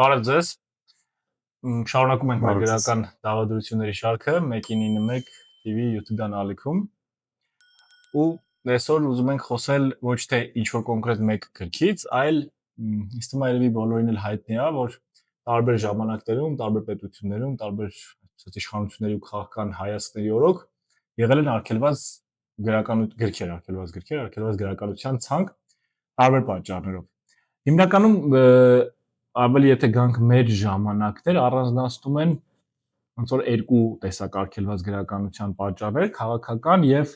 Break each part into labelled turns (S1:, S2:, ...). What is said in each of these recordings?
S1: Բարև ձեզ։ Շարունակում ենք մեր գրական դավադրությունների շարքը 1-9 TV YouTube-յան ալիքում։ Ու այսօր ուզում ենք խոսել ոչ թե ինչ-որ կոնկրետ մեկ գրքից, այլ ինձ թվում է երևի բոլորին էլ հայտնի է, որ տարբեր ժամանակներում, տարբեր պետություններում, տարբեր իշխանությունների ու քաղաքական հայացքների օրոք եղել են արգելված գրքեր, արգելված գրականության ցանկ տարբեր պատճառներով։ Հիմնականում ավելի եթե գանք մեր ժամանակներ առանձնացնում են ոնց որ երկու տեսակ արգելված գրականության պատճառներ, քաղաքական եւ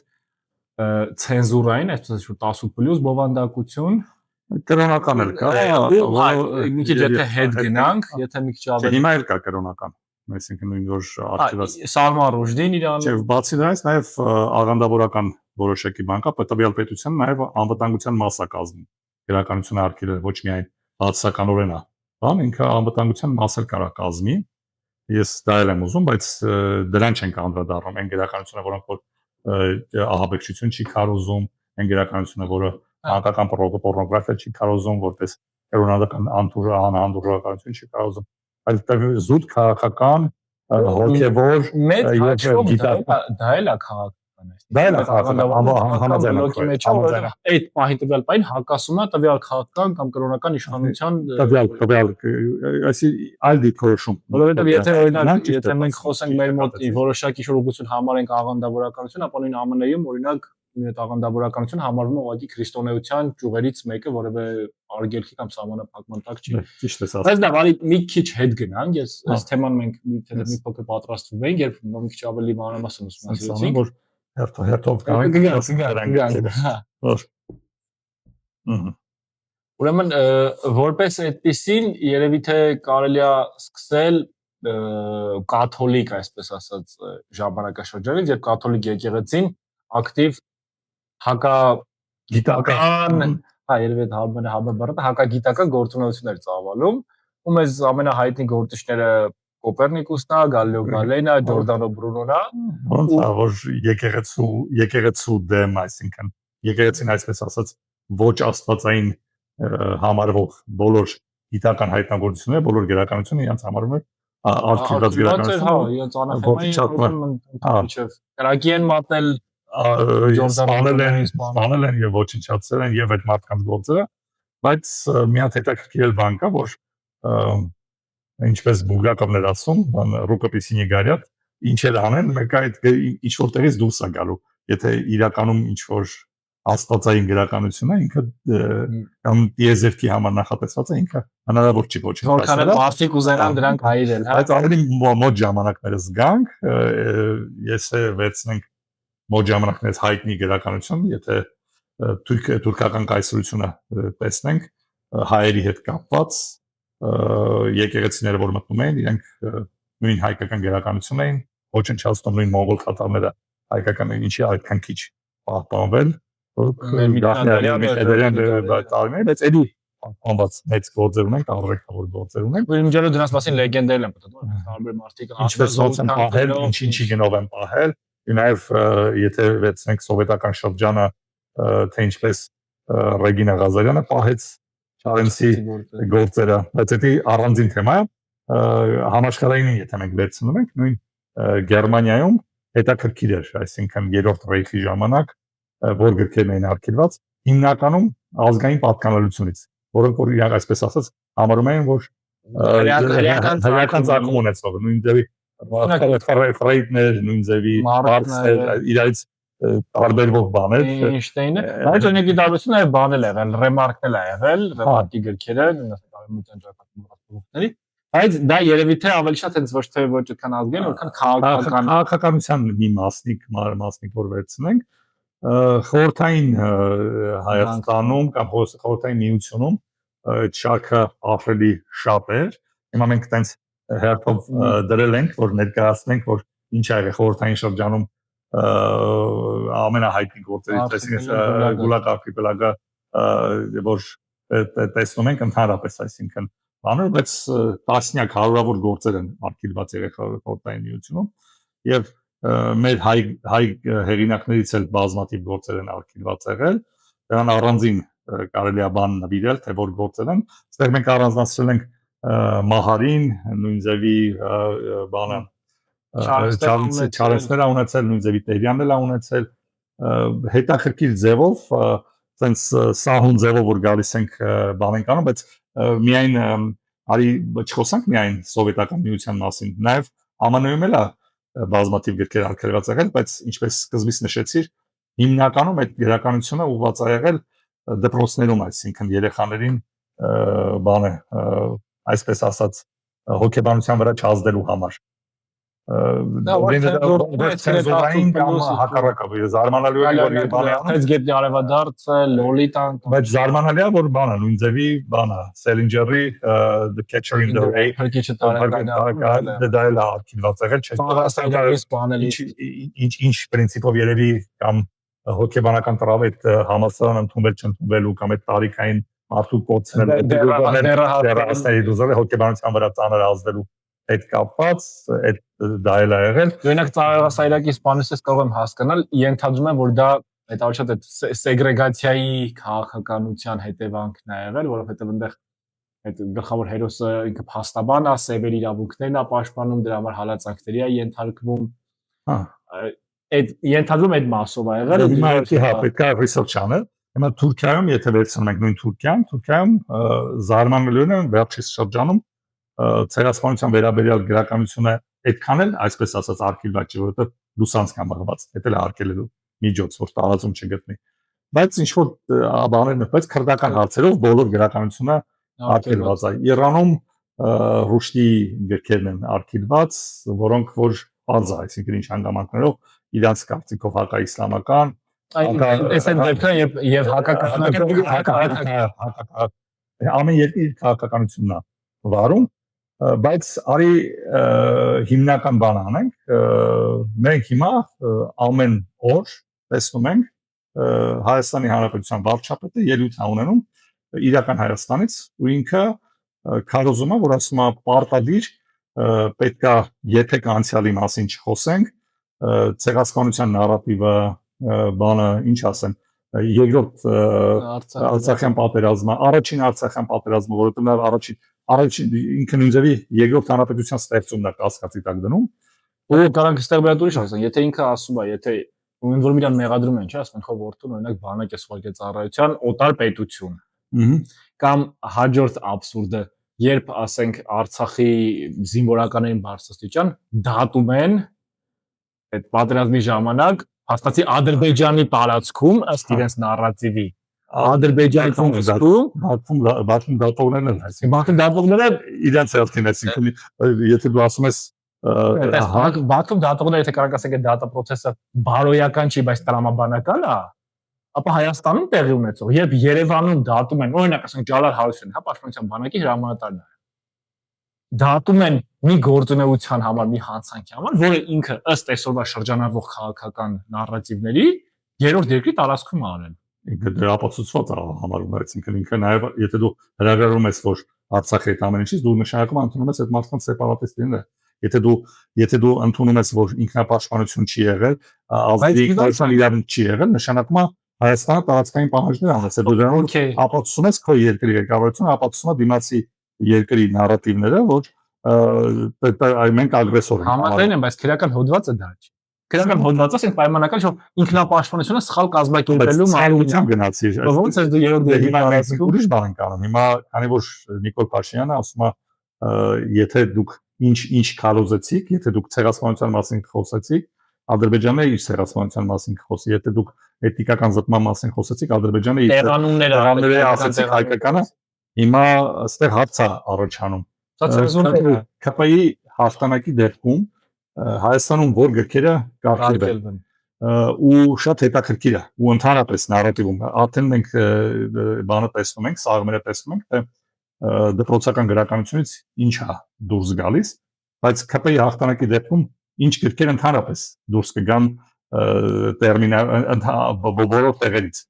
S1: ցենզուրային, այսպես ասած 18+ բովանդակություն,
S2: կրոնական էլ կա։
S1: Մի քիչ եթե հետ գնանք, եթե մի քիչ ավելի
S2: հիմա էլ կա կրոնական, այսինքն նույն որ արգելված
S1: Սալման Ռուշդին իրան
S2: Չէ, բացի դրանից նաեւ աղանդավորական որոշակի բան կա, տվյալ պետության նաեւ անվտանգության մաս է կազմում։ Գրականությունը արգելել ոչ միայն բացականորեն է, բան ինքը անվտանգության մաս էլ կարա կազմի։ Ես դա էլ եմ ուզում, բայց դրան չենք անդրադառնում։ Այն գրականությունը, որոնք որ ահաբեկչություն չի քարոզում, այն գրականությունը, որը հակական պորնոգրաֆիա չի քարոզում, որպես կրոնական անհանդուրժողականություն չի քարոզում, այլ զուտ քաղաքական հոգևոր
S1: դա էլ է քաղաքական այդ պահին տվյալ պայն հակասում է տվյալ քաղաքական կամ կրոնական իշխանության
S2: տվյալ այլ դիրքորոշում,
S1: որովհետև եթե օրինակ եթե մենք խոսենք մեր մոտ որոշակի շրջություն համարենք աղանդավորականություն, ապա նույն ԱՄՆ-ում օրինակ այդ աղանդավորականություն համարվում է ուղղակի քրիստոնեության ճյուղերից մեկը, որևէ արգելքի կամ սահմանափակման տակ չի։
S2: Ճիշտ է ասած։
S1: Բայց դա բարի մի քիչ հետ գնանք, ես այս թեման մենք մի փոքր պատրաստվում ենք, երբ մի քիչ ավելի մանրամասն ուսումնասիրեցինք,
S2: որ հերթով գանք։
S1: Ուրեմն որպես այդպեսին երևի թե կարելի է սկսել կաթոլիկ, այսպես ասած, ժամանակաշրջանից, երբ կաթոլիկ եկեղեցին ակտիվ հակագիտական, երևի այդ համաբառը հակագիտական գործունեություններ ծավալում, ու մեզ ամենահայտնի գործիչները Կոպերնիկուսն է, Գալիլեո Գալիլեին է, Ջորդանո Բրունոն է,
S2: ոնց է որ եկեղեցու դեմ, այսինքն եկեղեցին այսպես ասած ոչ աստվածային համարվող բոլոր գիտական հայտնագործությունները, բոլոր գրականությունը իրենց համարում է արգելված գրականություն,
S1: կրակի են մատնել
S2: սպանել են եւ ոչնչացրել են եւ այդ մարդկանց գործերը, բայց մի հատ հետաքրքիր բան կա, որ ինչպես Բուլգակովն էր ասում, ռուկոպիսի նեգարյատ, ինչ էլ անեն, մեկը այդ ինչ որտեղից դուրս է գալու, եթե իրականում ինչ որ աստվածային գրականություն է, ինքը կամ դիեզերքի համար նախատեսված է, ինքը հնարավոր չի ոչինչ։
S1: Որքան էլ մարդիկ ուզենան դրանք հայրել,
S2: բայց ավելի մոտ ժամանակներս գանք, ես վերցնենք մոտ ժամանակներից հայտնի գրականություն, եթե թուրքական կայսրությունը տեսնենք, հայերի հետ կապված եկեղեցիները, որ մտնում էին, իրենք նույն հայկական գրականություն էին, ոչնչացնում նույն մոնղոլ թաթարները հայկական ինչի այդքան քիչ պահպանվել, բայց էլի անված մեծ գործեր ունենք, առևտրավոր գործեր ունենք։
S1: Ուրեմն դրանց մասին լեգենդներ են պատմում, տարբեր մարդիկ
S2: ինչպես ոնց են պահել, ինչի գնով են պահել, նաև եթե վերցնենք սովետական շրջանը, թե ինչպես Ռեգինա Ղազարյանը պահեց Չարենցի գործերը, բայց դա առանձին թեմա է, համաշխարհային եթե մենք վերցնում ենք, նույն Գերմանիայում հետաքրքիր էր, այսինքն երրորդ ռեյխի ժամանակ, որ գրքերն էին արգելված, հիմնականում ազգային պատկանելությունից, որոնք որ իրենք այսպես ասած համարում էին, որ հրեական ցակում ունեցող, նույն ձևի Ֆրեյդներ, նույն ձևի Մարքսներ, իրարից տարբերվող բաներ,
S1: Էյնշտեյնը, բայց օրինակ դիտարկությունը այլ բան էլ եղել, ռեմարկն էլ է եղել, ռեմարկի գրքերը, բայց դա երևի թե ավելի շատ հենց ոչ թե ոչ այդքան ազգային, որքան
S2: քաղաքականության մի մասնիկ որ վերցնենք, խորհրդային Հայաստանում կամ խորհրդային միությունում այդ շարքը ահռելի շատ էր։ Հիմա մենք տենց հերթով դրել ենք, որ ներկայացնենք, որ ինչ ա եղել խորհրդային շրջանում ամենահայտնի գործերից, այսինքն Գուլագ արխիպելագը, որ տեսնում ենք ընդհանրապես, այսինքն բանը, բայց տասնյակ հարյուրավոր գործեր են արգելված եղել խորհրդային միությունում եւ մեր հայ հեղինակներից էլ բազմաթիվ գործեր են արգելված եղել, դրան առանձին կարելի է բան նվիրել, թե որ գործեր են, այստեղ մենք առանձնացրել ենք Մահարին նույն ձևի բանը Չարլզները ունեցել նույն ձևի Տերյանն էլ ունեցել հետաքրքիր ձևով sense սահուն ձևով որ գալիս ենք բան ենք անում բայց միայն արի չխոսանք միայն սովետական միության մասին նաև ԱՄՆ-ում էլ է բազմաթիվ գրքեր արգելված եղել բայց ինչպես սկզբից նշեցիր հիմնականում այդ գրականությունը ուղղված է եղել դպրոցներում այսինքն երեխաներին բանը այսպես ասած հոգեբանության վրա չազդելու համար ցենզուրային կամ հակառակը զարմանալի է որ բանը
S1: այս գետնի արևադարձը լոլիտան
S2: բայց զարմանալի է որ բանը նույն ձևի բանը Սելինջերի The Catcher in the Rye
S1: հրկիչը տարեկան
S2: դա էլ ակտիվացել չէ ինչ պրինցիպով երևի կամ հոգեբանական տրավետ համասարան ընդունվել չընդունվել ու կամ այդ տարիքային մարդու կոծնել դեռահասների դուզել հոգեբանության վրա ծանր ազդելու այդ կապված այդ դա էլ է եղել
S1: օրինակ ծառայասայրակի սպանեսից կարող եմ հասկանալ ենթադրում եմ որ դա այդ առաջ այդ սեգրեգացիայի քաղաքականության հետևանքն է եղել որովհետև այնտեղ այդ գլխավոր հերոսը ինքը փաստաբան է սևեր իրավունքներն է պաշտպանում դրա համար հալածանքների է ենթարկվում այդ ենթադրում այդ մասով է եղել
S2: հիմա պետք է research անել հիմա Թուրքիայում եթե վերցնում ենք նույն Թուրքիայում զարմանալիորեն վերջից շրջանում ցեղասպանության վերաբերյալ գրականությունը այդքան էլ այսպես ասած արգելված չէ որովհետև լուսանցք է մղված դա էլ արգելելու միջոց որ տարածում չգտնի բայց ինչ որ բաներ բայց քրդական հարցերով բոլոր գրականությունը արգելված է Իրանում Ռուշդի գրքերն են արգելված որոնք որ բարձ է այսինքն ինչ հանգամանքներով իրանց կարծիքով հակաիսլամական
S1: այս այն դեպքն եւ հակական
S2: ամեն երկրի քաղաքականությունն է վարում բայց արի հիմնական բան անենք մենք հիմա ամեն օր տեսնում ենք Հայաստանի Հանրապետության վարչապետը ելույթ է ունենում իրական Հայաստանից ու ինքը քարոզում է որ ասում է պարտադիր պետքա երբեք անցյալի մասին չխոսենք ցեղասպանության նարատիվը բանը ինչ ասեմ երկրորդ Արցախյան պատերազմը առաջին Արցախյան պատերազմը որովհետև նա առաջին ինքն ինձեւի երկրորդ հանրապետության ստեղծումն է կասկածի տակ դնում
S1: ու կարանք այստեղ բերած ուրիշ ասեն եթե ինքը ասում է եթե ում որ իրան մեղադրում են չէ ասում են խո որդուն օրինակ բանակ է սխալել ծառայության օտար պետություն կամ հաջորդ աբսուրդը երբ ասենք Արցախի զինվորականներին բարձրաստիճան դատում են այդ պատերազմի ժամանակ հաստատի Ադրբեջանի տարածքում ըստ իրենց նարատիվի Ադրբեջանում
S2: բաթում դատողներն են այսինքն
S1: բաթում դատողները
S2: իրենց հերթին այսինքն եթե դու ասում ես
S1: բաթում դատողները եթե կարող ասենք այդ դատա process-ը բարոյական չի բայց տրամաբանական է ապա Հայաստանում տեղի ունեցող երբ Երևանում դատում են օրինակ ասենք Ջալալ Հարությունյանը հա պաշտպանության բանակի հրամանատարն է դատում են մի գործունեության համար մի հանցանքի համար որը ինքը ըստ այսօրվա շրջանառվող քաղաքական նարատիվների երրորդ երկրի տարածքում է արել
S2: ինքը դրա ապացուցված է համարում այսինքն ինքը նաև եթե դու հրաժարվում ես որ Արցախի հետ ամեն ինչից դու նշանակում ընդունում ես այդ մարդկանց սեպարատիստին եթե դու ընդունում ես որ ինքնապաշտպանություն չի եղել ազգի կայացան իրավունք չի եղել նշանակում է Հայաստանը տարածքային պահանջներ անեցել դու դրանով ապացուցում ես քո երկրի ղեկավարությունը ապացուցում է դիմացի երկրի նարատիվները որ մենք ագրեսոր ենք
S1: համաձայն եմ բայց քրեական հոդվածը դա չի քրեական հոդվածը ասենք պայմանական չէ ինքնապաշտպանությունը սխալ կազմակերպելու
S2: մայրության գնացիր
S1: ոնց է դու երրորդ
S2: դեպքում ուրիշ բան ենք անում հիմա քանի որ Նիկոլ Փաշինյանը ասում է եթե դուք ինչ քարոզեցիք եթե դուք ցեղասպանության մասին խոսեցիք Ադրբեջանը իր ցեղասպանության մասին խոսի եթե դուք էթնիկական զտման մասին խոսեցիք Ադրբեջանը իր
S1: տեղանունները
S2: ասացիք հայկականը հիմա այստեղ հարց է առաջանում ԿՊ-ի հաղթանակի դեպքում Հայաստանում որ գրքերը կարգելվեն ու շատ հետաքրքիր է ու ընդհանրապես նարատիվում արդեն մենք բանը տեսնում ենք սաղմերը տեսնում ենք թե դպրոցական գրականությունից ինչ է դուրս գալիս բայց ԿՊ-ի հաղթանակի դեպքում ինչ գրքեր ընդհանրապես դուրս կգան բոլոր տեղերից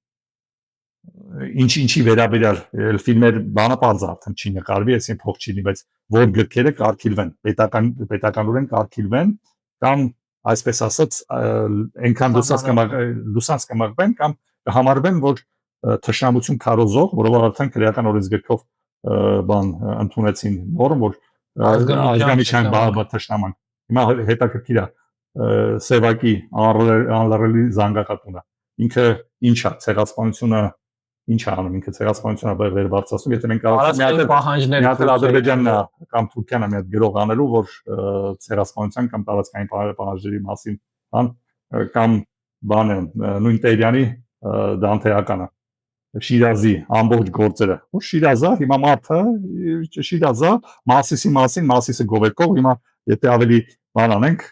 S2: ինչի վերաբերյալ ֆիլմեր բանը բարձ արդեն չի նկարվի այսին փող չի լինի բայց որ գրքերը կարգելվեն պետականորեն կարգելվեն կամ այսպես ասած այնքան լուսանց կմղվեն կամ կհամարվեն որ թշնամություն քարոզող որով արդեն քրեական օրենսգրքով բան ընդունեցին նորմ, որ ազգանության բաժանման։ Հիմա հետաքրքիր է Սևակի անլարելի զանգակատունը։ Ինքը ինչա ցեղասպանությունը ինչ անում ինքը ցեղասպանությունը վեր բարձրացնում, եթե մենք կարողանանք մի հատ Ադրբեջանն կամ Թուրքիան մի հատ գրող անելու, որ ցեղասպանության կամ տարածքային պահանջների մասին կամ բանը նույն Տերյանի Դանթեականը Շիրազի ամբողջ գործերը որ Շիրազը հիմա մարդը Շիրազը Մասիսի գովերքով հիմա եթե ավելի բան անենք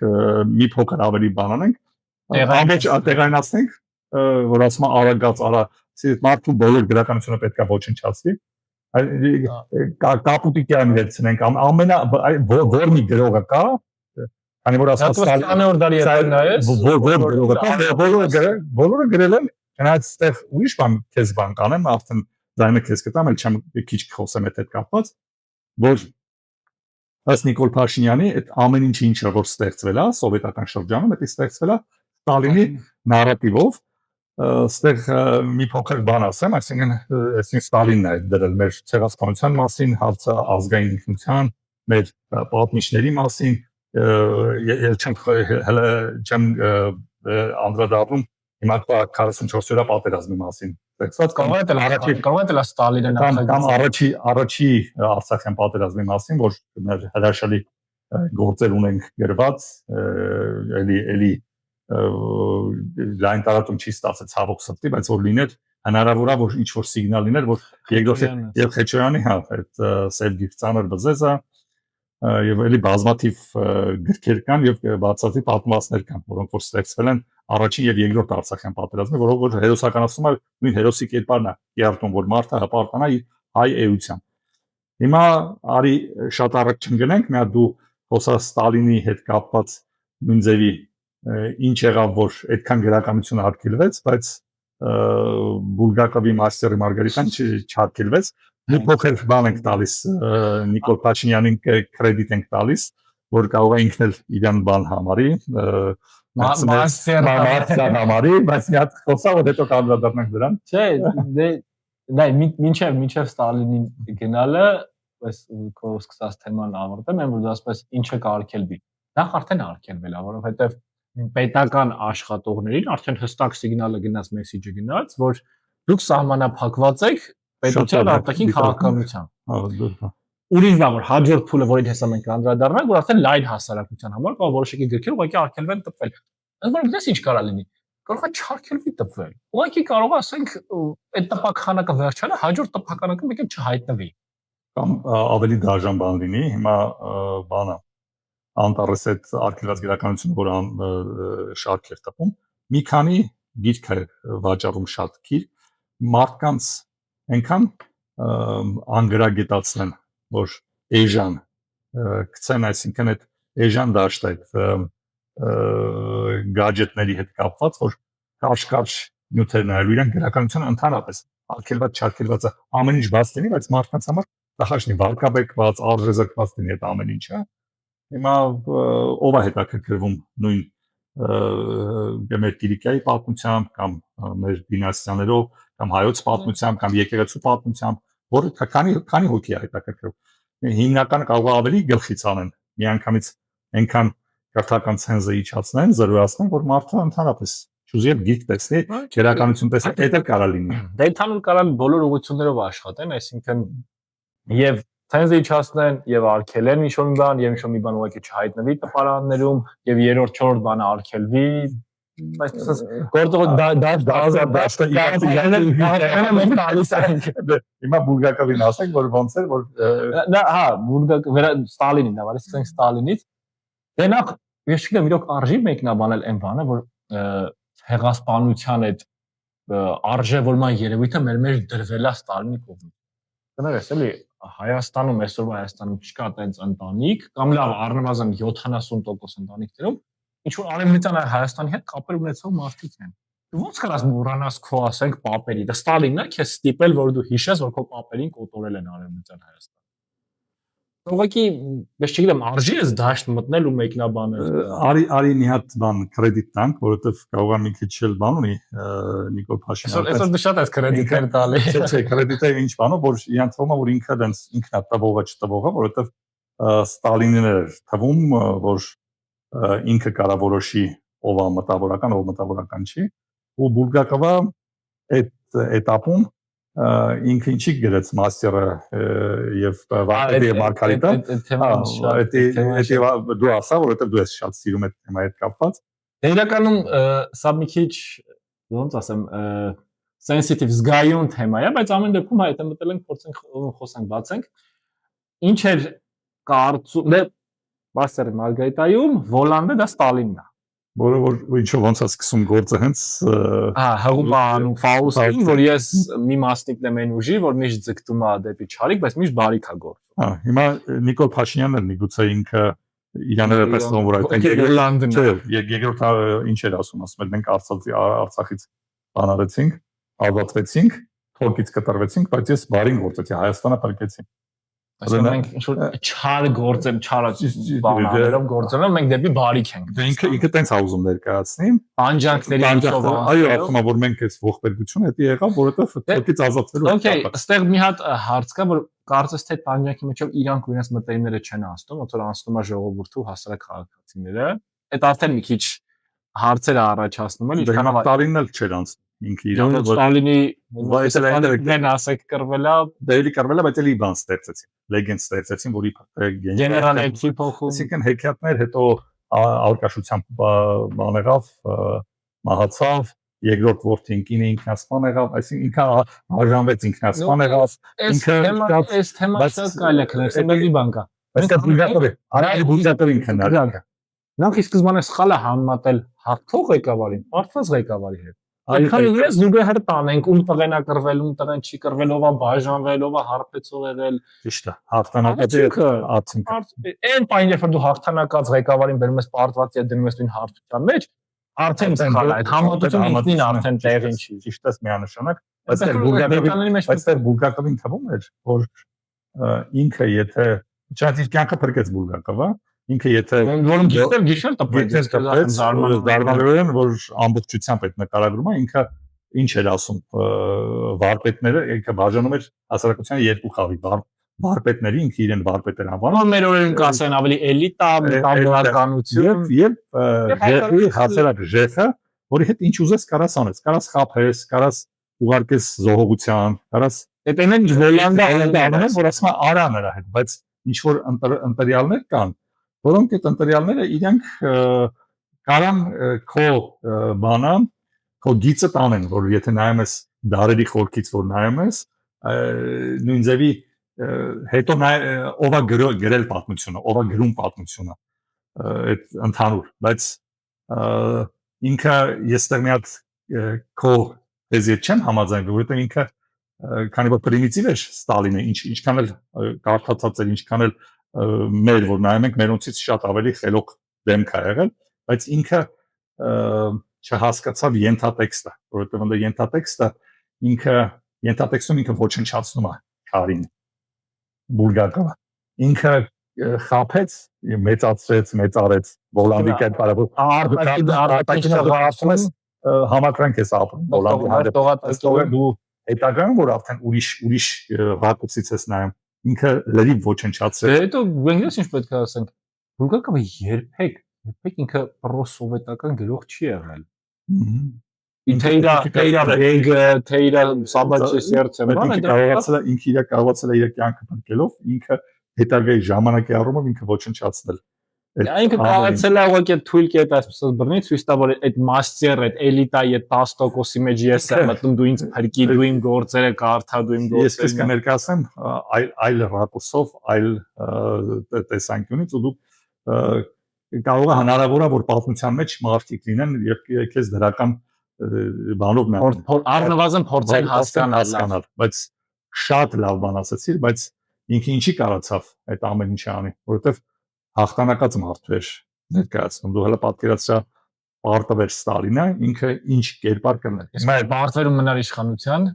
S2: մի փոքր ավելի բան անենք ամբողջ տեղայնացնենք որ ասում արագած արա մարդու բոլոր գրականությունը պետք է ոչնչացվի կապուտիկյան վերցնենք ամենա որ մի գրողը կա քանի որ ասած 20-րդ դարի հետ նայես բոլորը գրել են Հենց այդտեղ ուրիշ բան քեզ բան կանեմ, արդեն ձայնը քեզ կտամ, էլ չեմ քիչ խոսեմ այդ կապված, որ ըստ Նիկոլ Փաշինյանի այդ ամեն ինչը որ ստեղծվել է սովետական շրջանում, դա ստեղծվել է Ստալինի նարատիվով, այստեղ մի փոքր բան ասեմ, այսինքն Ստալինն է դրել մեր ցեղասպանության մասին, հարցը ազգային ինքնության, մեր պատմիչների մասին, չեմ անդրադառնում Հիմա 44-օրյա պատերազմի մասին տեսած կարող է Ստալինը կամ առաջի Արցախյան պատերազմի մասին, որ մեր հրաշալի գործեր ունենք գրված, էլի լայն տարածում չի ստացել ցավոք սրտի, բայց որ լիներ հնարավոր է որ ինչ որ սիգնալ լիներ, որ երկրորդ եւ Խեչոյանի այդ սև գիծանր բզեզը եւ էլի բազմաթիվ գրքեր կան եւ բացատրի պատմվածքներ կան, որոնք որ ստեղծվել են առաջին եւ երկրորդ Արցախյան պատերազմի, որով որ հերոսականացնում է նույն հերոսի կերպարն է, երթում որ մարդը հպարտանա իր հայ էության։ Հիմա արի շատ առաջ չգնանք, մի հատ դու խոսա Ստալինի հետ կապված նույն ձևի ինչ եղավ, որ այդքան գրականություն արգելվեց, բայց Բուլգակովի Մաստերի Մարգարիտան չարգելվեց։ Մի փոքր բան ենք տալիս Նիկոլ Փաշինյանին կրեդիտ ենք տալիս, որ կարող է ինքն էլ իրան բան համարի Մաստերի, բայց մի հատ խոսա, որ հետո կանդրադառնանք դրան։
S1: Չէ, դե մինչև Ստալինին գնալը, այս քո սկսած թեման ավարտեմ, այն որ ասես ինչը կարգելվի։ Նախ արդեն արգելվել է, որովհետև պետական աշխատողներին արդեն հստակ սիգնալը գնաց, մեսեջը գնաց, որ դուք սահմանափակված եք պետության արտաքին քաղաքականությամբ։ Ուրիշ բան որ հաջորդ փուլը, որին հեսա մենք անդրադառնանք, որ արդեն լայն հասարակության համար կարող որոշակի գրքեր ուղղակի արգելվեն տպվել։ Ընդ որում դες ինչ կարա լինի։ Կարող է չարգելվի տպվել։ Ուղղակի կարող ասենք այդ տպականակը վերջանա, հաջորդ տպականակը մեկ էլ չհայտնվի։
S2: Կամ ավելի դաժան բան լինի, հիմա բանը անտարես այդ արգելված գրականությունը, որ շարք էր տպում, մի քանի գիրք է վաճառում շատ գիրք, մարդկանց այնքան անգրագետացնեն, որ էժան գցեն, այսինքն այդ էժան դաշտ այդ գաջետների հետ կապված, որ կարճ նյութեր նայելու իրեն գրականությունը ընդհանրապես արգելված չարգելվածը ամեն ինչ բաց լինի, բայց մարդկանց համար տախաշնի վարկաբեկված, արժեզրկված լինի այդ ամեն ինչը։ Հիմա ով է հետաքրքրվում նույն մեր Կիլիկիայի պատմությամբ կամ մեր դինաստիաներով կամ հայոց պատմությամբ կամ եկեղեցու պատմությամբ, որը քանի հոգի է հետաքրքրվում։ Հիմնականը կարող է ավելի գլխից անեն, միանգամից այնքան կրթական ցենզը իջացնեն, զրոյացնեն, որ մարդը ընդհանրապես ճուզի գիրք տեսնի, քերականություն տեսնի, դա էլ կարա լինի։
S1: Դա ընդհանուր կարա բոլոր ուղղություններով աշխատեն, այսինքն եւ ցենզը իջացնեն եւ արգելեն ինչ-որ մի բան, եւ ինչ-որ մի բան ուղղակի չհայտնվի տպարաններում, եւ երրորդ, չորրորդ բանը արգելվի, այսպես գործողը
S2: Հիմա Բուլգակովին ասենք, որ ոնց էր, որ
S1: հա, Բուլգակը Ստալինին, դա վարի սկսենք Ստալինից։ Դե նախ ես չգիտեմ, իրոք արժի մեկնաբանել այն բանը, որ ցեղասպանության այդ արժևորման երևույթը մեր մեջ դրվել է Ստալինի կողմից։ Կներես, էլի Հայաստանում, այսօրվա Հայաստանում չկա այդպես ընտանիք, կամ լավ, առնվազն 70% ընտանիքներում ինչ որ արևմտյան Հայաստանի հետ կապեր ունեցող մարդիկ են։ Դու ո՞նց կարաս մոռանաս քո, ասենք, պապերի։ Դա Ստալինն է քեզ ստիպել, որ դու հիշես, որ քո պապերին կոտորել են արևմտյան Հայաստանում։ Ուղղակի ես չգիտեմ, արժի էս դաշտ մտնել ու մեկնաբանել։
S2: Արի մի հատ բան կրեդիտ տանք, որովհետև կարող է մի քիչ էլ բան ունի Նիկոլ Փաշինյանը։
S1: Այսօր դու շատ ես կրեդիտներ տալի։
S2: Չէ, կրեդիտը ինչ բանով, որ իրան թվում է, որ ինքը դենց ինքնատվողը չտվողը, որովհետև Ստալինին էր թվում, որ ինքը կարա որոշի ով է մտավորական, ով մտավորական չի, ու Բուլգակովը այդ этаպում ինքը ինչի գրեց մաստերը եւ վարդի մարգարիտը դու ասա որովհետեւ դու ես շատ սիրում այդ թեմայի հետ կապված
S1: իրականում սա մի քիչ ոնց ասեմ sensitive զգայուն թեմա է բայց ամեն դեպքում այդ մտել ենք փորձենք խոսենք բացենք ինչ էր կարծում մաստերը մարգարիտայում Վոլանդը դա Ստալինն է
S2: որը որ ինչով ոնց է սկսում գործը հենց
S1: հղուման ու Ֆաուստին որ ես մի մասնիկն եմ այն ուժի որ միշտ ձգտում է դեպի չարիք բայց միշտ բարիք է գործում
S2: հիմա Նիկոլ Փաշինյանն էլ միգուցե ինքը իրաները տեսնում որ այդ
S1: Վոլանդն
S2: չէ երկրորդ ինչ էր ասում ասում մենք Արցախից բանարեցինք ազատվեցինք թուրքից կտրվեցինք բայց ես բարին գործեցի Հայաստանը փրկեցի
S1: Այսինքն մենք ինչ-որ չար գործեմ, բաներով գործելով մենք դեպի բարիք ենք։
S2: Ինքը տենց է ուզում ներկայացնի։
S1: Անջանքների ինչով
S2: այո, ասում է որ մենք այս ողբերգությունը հետի եղավ, որովհետև թուրքից ազատվելու։
S1: Okay, այստեղ մի հատ հարց կա, որ կարծես թե տանջանքի միջով իրանք ու իրենց մտերիմները չեն անցնում, ոնց որ անցնում է ժողովուրդու հասարակ քաղաքացիները։ Այդ արդեն մի քիչ հարցեր է առաջացնում, էլի
S2: ինչքան Ստալինն էլ չէր անցնում։ Ինքը իրանը
S1: Ստալինի վայսերն ասեք կրվելա,
S2: դեպի կրվելա, բայց էլի բան ստեղծեցին։ Լեգենդ ստեղծեցին, որի
S1: գեներալ էլի փոխում։
S2: Այսինքն հեքիաթներ հետո ալկաշությամբ բան եղավ, մահացավ, երկրորդ որդին կինը ինքնասպան եղավ, այսինքն ինքը արժանվեց ինքնասպան եղավ, ինքը
S1: այս թեման շատ կարելի է քննել, սա բան կա։
S2: Բայց դա բուժատով է, արի բուժատովին քննարկել։
S1: Նախ ի սկզբանե սխալ է համեմատել հաղթող ղեկավարին, պարտված ղեկավարի հետ։ Այդքան ես զուգահեռ տանենք ում տղեն է կրվել, ում տղեն չի կրվել, ով է բաժանվել, ով է հարբեցող եղել։
S2: Ճիշտ է, հաղթանակը արդյունքը։
S1: Այն պայն երբ դու հաղթանակած ղեկավարին բերում ես պարտված եւ դնում ես նույն հարթության մեջ, արդեն սխալ է, այդ համատությունը ինքնին արդեն տեղին չի։
S2: Ճիշտ է, միանշանակ, բայց Բուլգակովին թվում էր, որ ինքը եթե չաթիր կյանքը փրկեց Բուլգակովը, ինքը եթե
S1: որում գիշեր տպեց
S2: զարմանալիորեն որ ամբողջությամբ այդ նկարագրումը ինքը ինչ էր ասում վարպետները ինքը բաժանում էր հասարակության երկու խավի վարպետների ինքը իրեն վարպետ էր անվանում
S1: մեր օրերին կասեն ավելի էլիտա մտավորականություն
S2: եւ հասարակ ժեխը որի հետ ինչ ուզես կարաս անես կարաս խափես կարաս ուղարկես զոհողության կարաս
S1: այդ այնն Վոլանդը
S2: անում որ ասում է արա նրա հետ բայց ինչ որ ընտրյալներ կան որոնք այդ ընտրյալները իրենք կարան քո բանը քո գիծը տանեն որ եթե նայում ես դարերի խորքից որ նայում ես նույն ձևի հետո ով է գրել պատմությունը ով է գրում պատմությունը այդ ընդհանուր բայց ինքը եստեղ մի հատ քո էզիդ չեմ համաձայնվում որովհետեւ ինքը քանի որ պրիմիտիվ է Ստալինը ինչքան էլ կարդացած էր ինչքան էլ մեր որ նայում ենք մերոնցից շատ ավելի խելոք դեմք է եղել բայց ինքը չհասկացավ ենթատեքստը որովհետև ընդ ենթատեքստը ինքը ենթատեքստում ինքը ոչնչացնում է քարին Բուլգակովը ինքը խափեց մեծարեց Վոլանդի կերպարը արտակինը համակրանք է ապրում Վոլանդի հետ դու հետագայում որ արդեն ուրիշ ռակուրսից ես նայում ինքը լրիվ ոչնչացրեց
S1: հետո գնաց ինչ պետք է ասենք Բուլգակովը երբեք ինքը պրոսովետական գրող չի եղել թե իր սաբաչի սերցը
S2: ինքը կարողացել է իր կյանքը փրկելով ինքը հետագայի ժամանակի առումով ինքը ոչնչացնել
S1: Այնքը կարողացել է ուղղակի թույլ կետ այսպես բռնի ցույց տա որ այդ մաստեր այդ էլիտայի 10%-ի մեջ ես եմ մտնում դու ինձ փրկի դու իմ գործերը կարդա դու իմ գործերը
S2: ես կներկայացնեմ այլ ռակուրսով այլ տեսանկյունից ու դու կարող է հնարավոր է որ պատմության մեջ մարդիկ լինեն եւ քեզ դրական բանով
S1: առնվազն փորձեն հասկանալ
S2: բայց շատ լավ բան ասացիր բայց ինքը ինչի կարացավ այդ ամեն ինչը անի որովհետեւ հաղթանակած մարդու էր ներկայացնում դու հələ պատկերացրա պարտվեր Ստալինը ինքը ինչ կերպար կներ
S1: հիմա պարտվերում մնար իշխանության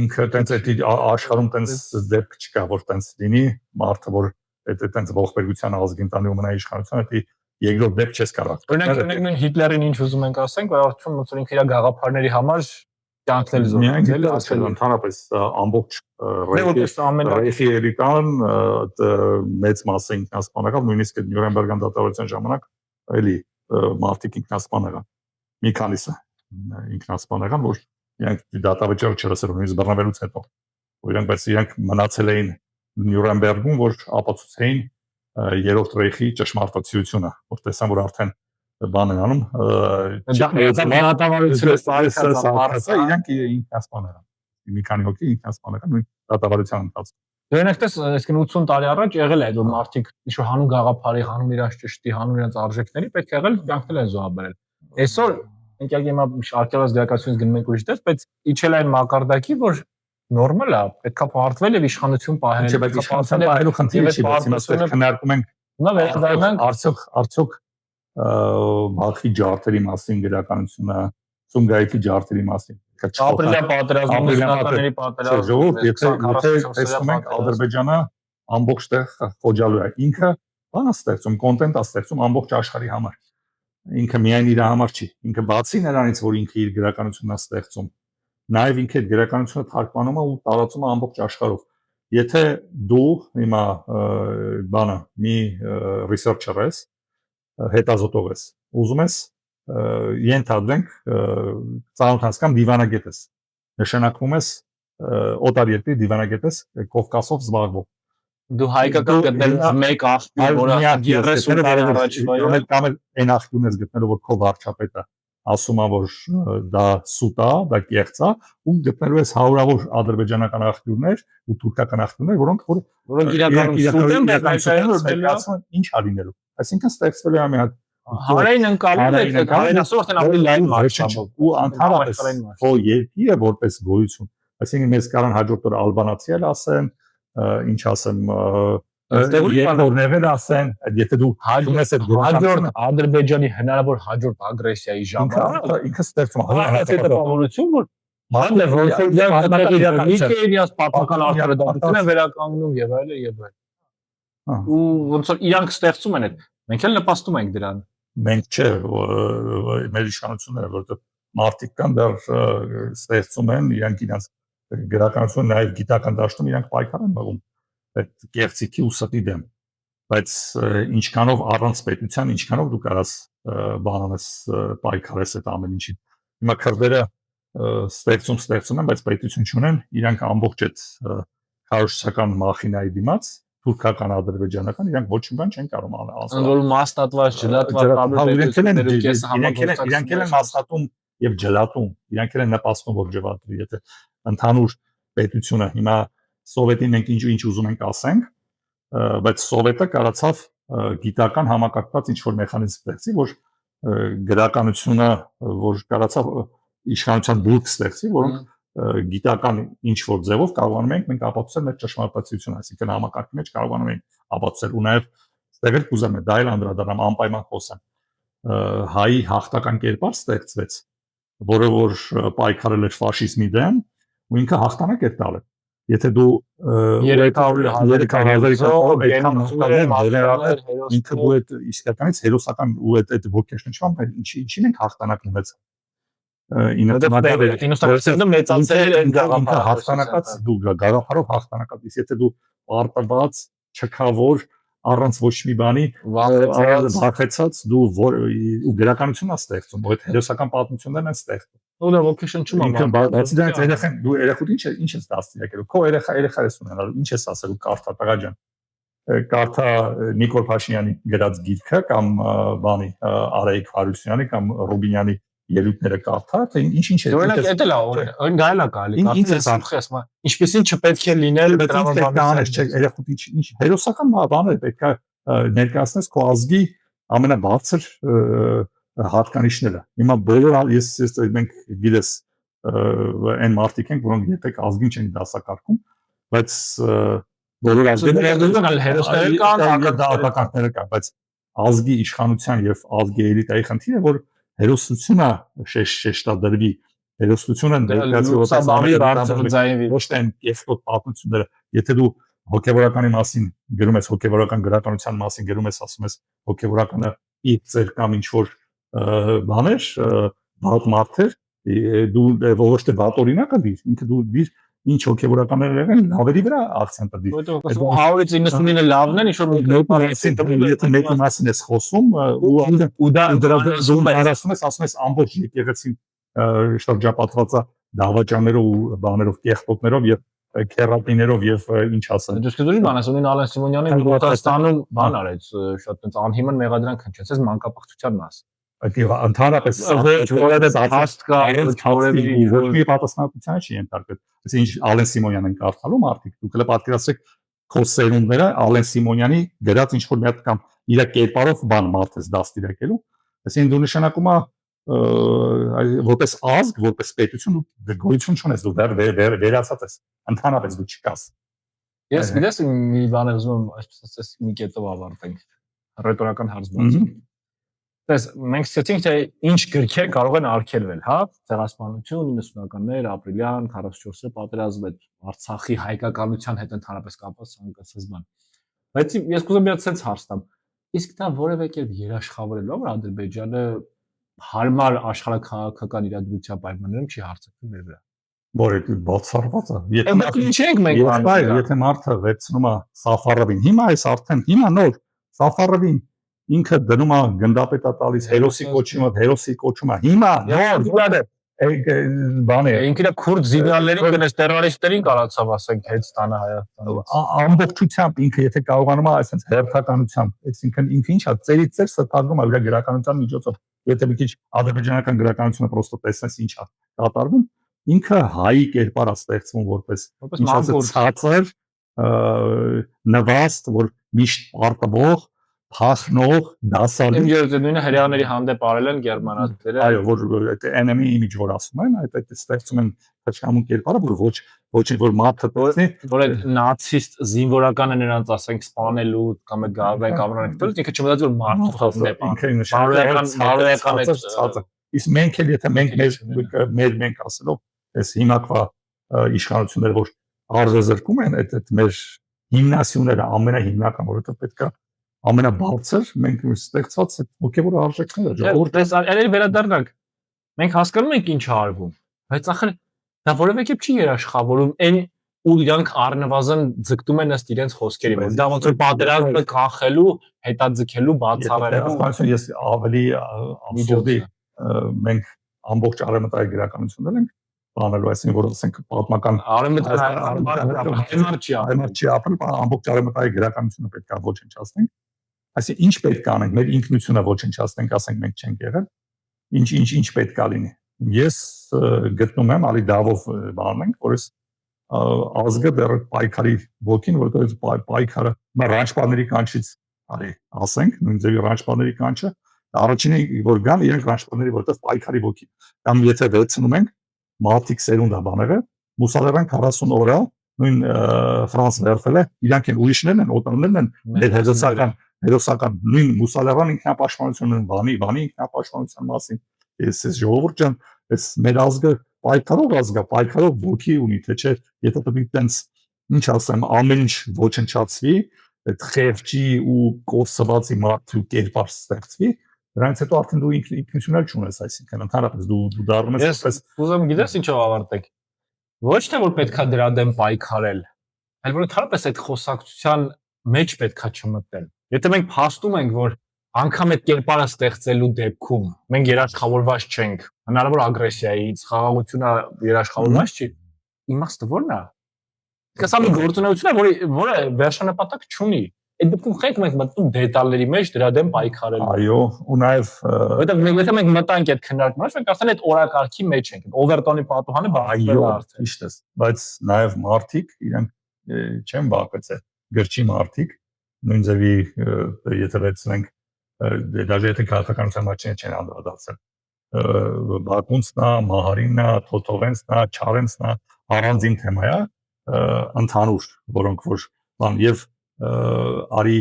S2: ինքը տենց այդ աշխարհում տենց դեպք չկա որ տենց լինի մարդը որ այդտենց ողբերգության ազգին տանի ու մնա իշխանության, դա երկրորդ դեպք չես կարող։
S1: Օրինակ Հիտլերին ինչ ուզում ենք ասենք, բայց արդյոք ոնց որ ինքը իր գաղափարների համար կյանքնել զորացել,
S2: ընդհանրապես ամբողջ ռեյխի էլիտան մեծ մասը ինքնասպանական, նույնիսկ Նյուրնբերգյան դատավարության ժամանակ էլի մարդիկ ինքնասպանական։ Մի քանիսը ինքնասպանական, որ իրանք դատավճիռ չլսել, նույնիսկ բռնվելուց հետո։ Բայց իրանք մնացել էին Նյուրնբերգում, որ ապացուցեին երրորդ ռեյխի ճշմարտացիությունը, որ տեսան, որ արդեն բան են անում, իրանք ինքնասպանել են։ Մի քանի հոգի ինքնասպանական նույն դատավարության ընթացքում։
S1: Օրինակ դες այսինքն 80 տարի առաջ եղել է այդ որ մարդիկ ինչ-որ հանուն գաղափարի, հանուն իրաց ճշտի, հանուն իրաց արժեքների պետք է եղել կյանքնել են զոհաբերել։ Այսօր ինքնագի հիմա արկեոլոգիական գերակայությունից գնում ենք ուրիշ տես, բայց իջել այն մակարդակի, որ նորմալ է, պետքա պարտվել եւ իշխանություն պահել։
S2: Չէ, բայց իշխանություն պահելու խնդիրը չի, բայց հիմա քննարկում ենք
S1: նա վերադառնանք
S2: արդյոք Բաքվի ջարդերի մասին գրականությունը, Սումգայիթի ջարդերի մասին
S1: ապրիլյան պատերազմի նշանների պատերազմը։
S2: Ժողովուրդ, եթե տեսնում ենք Ադրբեջանը ամբողջ տեղ խոջալու է, ինքը բան է ստեղծում, կոնտենտ է ստեղծում ամբողջ աշխարհի համար։ Ինքը միայն իր համար չի, ինքը բացի նրանից, որ ինքը իր գրականությունն է ստեղծում, նաև ինքը այդ գրականությունը թարգմանում է ու տարածում է ամբողջ աշխարհով։ Եթե դու հիմա բանը մի researcher ես, հետազոտող ես, ուզում ես ենթադրենք ծանոթանաս կամ դիվանագետ ես, նշանակվում ես օտար երկրի դիվանագետ ես Կովկասով զբաղվող։
S1: Դու հայկական գտնելուց մեկ աղբյուր, որը 30 տարի առաջվա
S2: կամ այն աղբյուրն ես գտնելու, որ քո վարչապետը ասում է, որ դա սուտ է, դա կեղծ է, ու գտնելու ես հարյուրավոր ադրբեջանական աղբյուրներ ու թուրքական աղբյուրներ, որոնք իրականություն ինչ ա լինելու։ Այսինքն ստեղծվելու է մի հատ
S1: հարային ընկալում, հարայնասը արդեն ավելի լայն մարշչապով
S2: ու ընդհանրապես քո երկիրը որպես գոյություն, այսինքն մեզ կարան հաջորդ օր ալբանացի էլ ասեն, ինչ ասեմ, երկրորդ ասեն, եթե դու ունես այդ
S1: հաջորդ Ադրբեջանի հնարավոր հաջորդ ագրեսիայի ժամանակ
S2: ինքը ստեղծում է
S1: տպավորություն, որ բանը ոնց որ իրաց պատմական արդարադատությունը վերականգնում եւ այլն եւ այլն։ Ու ոնց որ իրանք ստեղծում են այդ, մենք էլ նպաստում ենք դրան։
S2: Մենք չէ, մեր իշխանությունները, որտեղ մարդիկ կան դեռ ստեղծում են, իրանք իրենց գրականությունը նաև գիտական դաշտում իրանք պայքար են բաղում այդ կեղծիքի ու ստի դեմ, բայց ինչքանով առանց պետության, ինչքանով դու կարաս բանանես պայքարես այդ ամեն ինչին։ Հիմա քրդերը ստեղծում են, բայց պետություն չունեն, իրանք ամբողջ այդ քարոզչական մախինայի դիմաց թուրքական, ադրբեջանական, իրանք ոչ մի բան չեն կարող անել։
S1: Ընդ որում մասնատված,
S2: իրանք են մասնատում եւ ջլատում, իրանք են նպաստում, որ ջվատվի, եթե ընդհանուր պետությունը հիմա սովետին մենք ինչ ուզում ենք ասենք, բայց սովետը կարացավ գիտական համակարգված ինչ-որ մեխանիզմ ստեղծի, որ գրականությունը, որ կարացավ իշխանության բուրգ ստեղծի, որոնք գիտական ինչ-որ ձևով կարողանում ենք մենք ապացուցել մեր ճշմարտացիությունը, այսինքն համակարգի մեջ կարողանում ենք ապացուցել ու նաև ստեղել կուզեմ դա էլ անդրադառնամ անպայման խոսեմ։ Հայի հաղթական կերպար ստեղծվեց, որը որ պայքարել էր ֆաշիզմի դեմ ու ինքը հաղթանակ էր տալու։ Եթե դու 300 ինքը դու այդ իսկականից հերոսական ու այդ ոգեշնչման ինչին ենք հաղթանակ ունեցել։
S1: 90-ը մեծացել են
S2: հաղթանակած դու գաղափարով հաղթանակած, եթե դու պարտված չքավոր առանց ոչ մի բանի վախեցած դու ու գրականությունն է ստեղծում, այդ հերոսական պատմություններն են ստեղծում։
S1: Ու դա ոգեշնչում է։
S2: Բայց դրանից երեխան դու երեխուդ ինչ ես դաստիարակելու։ Քո երեխա ես ունենալու, ինչ ես ասելու կարթա տղա ջան։ Կարթա Նիկոլ Փաշինյանի գրած գիրքը կամ բանի Արայիկ Հարությունյանի կամ Ռուբինյանի ելույթները կարդա, թե ինչ է։
S1: Օրինակ դա լավ, այն գայլա կարելի, կարծես ինչպեսին չպետք է լինել
S2: դրամաբաններ, չէ, երեխուդ ինչ հերոսական բաներ պետք է ներկայացնես քո ազգի ամենաբարձր հատկանիշները։ Հիմա բոլոր ես մենք գիտես այն մարդիկ են, որոնք երբեք ազգին չեն դասակարգում, բայց բոլոր ազգերը
S1: հերոսներ կան,
S2: ակակները կան, բայց ազգի իշխանության եւ ազգի էլիտայի խնդիրը որ հերոսությունը շեշտադրվի, հերոսությունը ներկայացվի ոչ թե կեսկոտ պատմությունները, եթե դու հոգեվորականի մասին գրում ես, հոգեվորական գրականության մասին գրում ես, ասում ես հոգեվորականը իծեր կամ ինչ որ բաներ, բաց մարդեր, դու ոչ թե բաց օրինակը դիր, ինքը դու դիր ինչ հոգեվորականներ եղեն, ավելի վրա акցենտը դիր։
S1: Որտեղ 199-ը լավն են, ինչ որ
S2: եթե մեկի մասին ես խոսում, ու դրա զոն հարասում ես, ասում ես ամբողջ եկեղեցին շրջապատված է դավաճաններով ու բաներով, կեղտոտներով եւ քերատիներով եւ ինչ ասեմ։
S1: Դու սկզբից բան ասում են Ալեն Սիմոնյանը Ռուսաստանում բան արեց, շատ այնց անհիմն մեղադրանք հնչեց, այս մանկապղծության մաս։
S2: Այդտեղ ընդհանրապես որևէ հաստ կա, որևէ մի պատասխանատվության չի ենթարկվել։ Այսինքն ինչ Ալեն Սիմոնյանն կարդալու մարդիկ, դուք հենց պատկերացրեք քո սերունդները Ալեն Սիմոնյանի գրած ինչ որ մի հատ կամ իր կերպարով բան մարդես դաստիարակելու, այսինքն դու նշանակում է որպես ազգ, որպես պետություն դու գոյություն չունես, դու վերացած ես, ընդհանրապես դու չկաս։
S1: Ես գիտես մի բան եմ ուզում այսպես ասած մի կետով ավարտենք ռետորական հարց բացում։ Դες մենք ստացինք թե ինչ գրքեր կարող են արգելվել, հա, ցեղասպանություն 90-ականներ, ապրիլյան 44-ը պատերազմ այդ Արցախի հայկականության հետ ընդհանրապես կապված ցանկացած բան։ Բայց ես կուզեմ մի հատ sense հարց տամ։ Իսկ դա որևէ կերպ երաշխավորելու է, որ Ադրբեջանը հարմար աշխարհաքաղաքական իրադրության պայմաններում չի հարցակվում մեր վրա։
S2: Որը բացառված է։
S1: Եթե ինչ ենք մենք
S2: եթե մարդը վերցնում է Սաֆարովին, հիմա այս արդեն հիմա նոր Սաֆարովին ինքը դնում է գնդապետա տալիս հերոսի կոչում է հիմա նոր բանը
S1: ինքը դա քուրդ զինյալներին կնես տերորիստերին կարացավ ասենք հետ ստանա Հայաստանը
S2: ամբողջությամբ ինքը եթե կարողանում է այսպես հերթականությամբ այսինքն ինքը ինչա ծերից ծեր ստանում է իր գրականության միջոցով եթե մի քիչ ադրբեջանական գրականությունը պրոստը տեսնես ինչա կատարվում ինքը հայի կերպար է ստեղծվում որպես ցածր նվաստ որ միշտ արտվող փախնող դասալի
S1: նույնը հрьяաների հանդեպ արել են գերմանացիները
S2: այո որ այդ enemy image որ ասում են այդ ստեղծում են փչամուն կերպարը որ ոչ որ մարդը տեսնի
S1: որ այդ նացիստ զինվորականը նրանց ասենք սպանելու կամ այդ գարվեն կամրանք դուրս ինքը չմտածի որ մարդու հանդեպ
S2: ինքը նշանակական իսկ մենք էլ եթե մենք ասելով այս հիմակվա իշխանությունները որ արժեզրկում են այդ մեր հիմնասյուները ամենահիմնական որովհետև պետք է ամենաբարձր մենք ստեղծված այդ հոգևոր արժեքները
S1: ժողովուրդս այլերի վերադառնանք մենք հասկանում ենք ինչ է արվում բայց ախր դա որևէ կերպ չի երաշխավորում այն ու իրանք առնվազն ձգտում են ըստ իրենց խոսքերի մեջ դա ոնց որ պատերազմը կանխելու հետաձգելու բացառելու
S2: ես ավելի աբսուրդի մենք ամբողջ արևմտային գրականություններ ենք բանալու այսինքն որ ասենք պատմական
S1: արևմտյան
S2: չի ապրել ամբողջ արևմտային գրականությունը պետք է ոչնչացնենք այսինքն ինչ պետք է անենք մեր ինքնությունը ոչնչացնենք ասենք մենք չենք եղել ինչ պետք է լինի ես գտնում եմ ալի դավով բանենք որս ազգը դեռ պայքարի ոգին որտեղ պայքարը ռանչպաների կանչից ալի ասենք նույն ձևի ռանչպաների կանչը առաջինը որ գան իրենք ռանչպաների որտեղ պայքարի ոգի կամ եթե վերցնում ենք մատիկ սերունդա բաները մուսալերան 40 օրա նույն Ֆրանս վերցել է իրանք են ուրիշներն են օտարներն են մեր հերոսական նույն մուսալերան ինքնապաշտպանությունն բանի ինքնապաշտպանության մասին ես ժողովուրդ ջան այս մեր ազգը պայքարող ոգի ունի թե չէ եթե դու տենց ինչ ասեմ ամեն ինչ ոչնչացվի այդ խեղճի ու կորսվածի մարդու կերպար ստեղծվի դրանից հետո արդեն դու ինքնություն չունես այսինքն ընդհանրապես դու դառնում ես
S1: այսպես ուզում գիտես ինչով ավարտեք ոչ թե որ պետքա դրա դեմ պայքարել այլ որ ընդհանրապես այդ խոսակցության մեջ պետքա չմտնել եթե մենք փաստում ենք որ անգամ այդ կերպարը ստեղծելու դեպքում մենք երաշխավորված չենք հնարավոր ագրեսիայից խաղաղությունը երաշխավորված չի իմաստը ո՞րն է դա սա մի գործունեություն է որը վերջնապատակ չունի այդ դեպքում խենք մենք մտնում դետալների մեջ դրա դեմ պայքարել
S2: այո ու նաև
S1: որովհետև մենք մտանք այդ քննարկման մենք արդեն այդ օրակարգի մեջ ենք օվերտոնի պատուհանը բացվել
S2: արդեն ճիշտ է բայց նաև մարդիկ իրանք չեն բաղկացել գրչի մարդիկ նույն ձևի եթե վերցնենք դաժե եթե քաղաքականության մեջ չեն անդրադարձել Բակունցնա, Մահարիննա, Թոթովենցնա, Չարենցնա առանձին թեմա է ընդհանուր որոնք որ բան եւ արի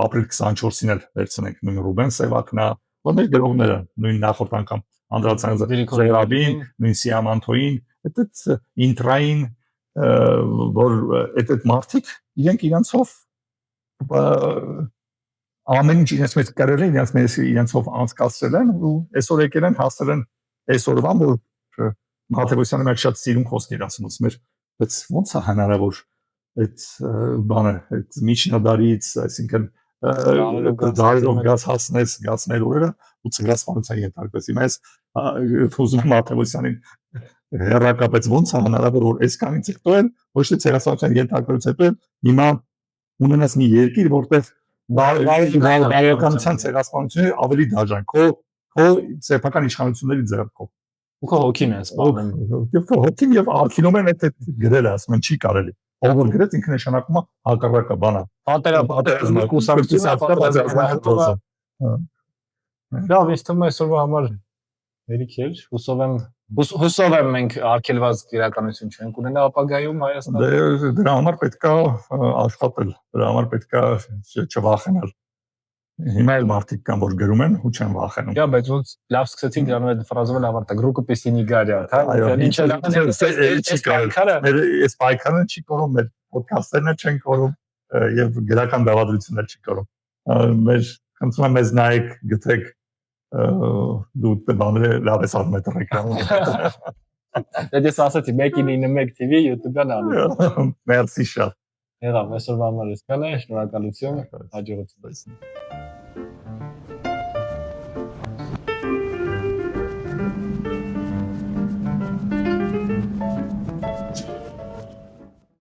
S2: ապրիլ 24-ին էլ վերցնենք նույն Ռուբեն Սևակնա, որ մեր գրողները նույն նախորդ անգամ անդրադարձան Զերաբին, նույն Սիամանթոին, այդ ինտրային որ այդ մարդիկ իրենցով ամեն ինչ իրենց մեջ կարել են, իրենցով անցկացրել են ու այսօր եկել են հասել են այսօրվան, որ Մաթեոսյանը մեր շատ սիրուն խոսքեր ասում էր, բայց ո՞նց է հնարավոր այդ բանը, այդ միջնադարից, այսինքն դարերով գազ հասնել օրերը ու ցեղասպանության ենթարկվեց։ Հիմա ուզում եմ Մաթեոսյանին հերակապեց ո՞նց է հնարավոր որ այսքանից հետո ոչ թե ցեղասպանության ենթարկվելուց հետո հիմա ունենաս մի երկիր, որտեղ բարոյականության ցեղասպանությունը ավելի դաժան, քո սեփական իշխանությունների ձեռքով։
S1: Ու քո հոգին է սպանում։
S2: Եվ քո հոգին եւ արգինում են այդ գրել է, ասում են չի կարելի։ Ով որ գրեց ինքը նշանակում է հակառակը բանա։
S1: Պատերազմը կուսակցությունը։ Լավ, ինձ թվում է այսօրվա համար հերիք էր, հուսով եմ մենք արգելված իրականություն չենք ունենա ապագայում Հայաստանում։
S2: Դրա համար պետքա աշխատել, դրա համար պետքա չվախենալ։ Հիմա էլ մարդիկ կան, որ գրում են ու չեն վախենում։
S1: Դա բայց ոնց լավ սկսեցինք դրանով այդ ֆրազով ավարտակ ռուկոպիսի նիգարիա, հա։ Ինչ է
S2: այս պայքարը չի կորում, մեր ոդքասթերն չեն կորում եւ գրական դավադրություններ չի կորում։ Մեր խնդրում եմ մեզ նայեք, գտեք դու բաները լավ ես անում այդ ռեկլամը։
S1: Դες ասացի 191 TV YouTube-յան անում։
S2: Մերսի շատ։
S1: Եղավ, այսօրվա համար էսքան է, շնորհակալություն, հաջողություն։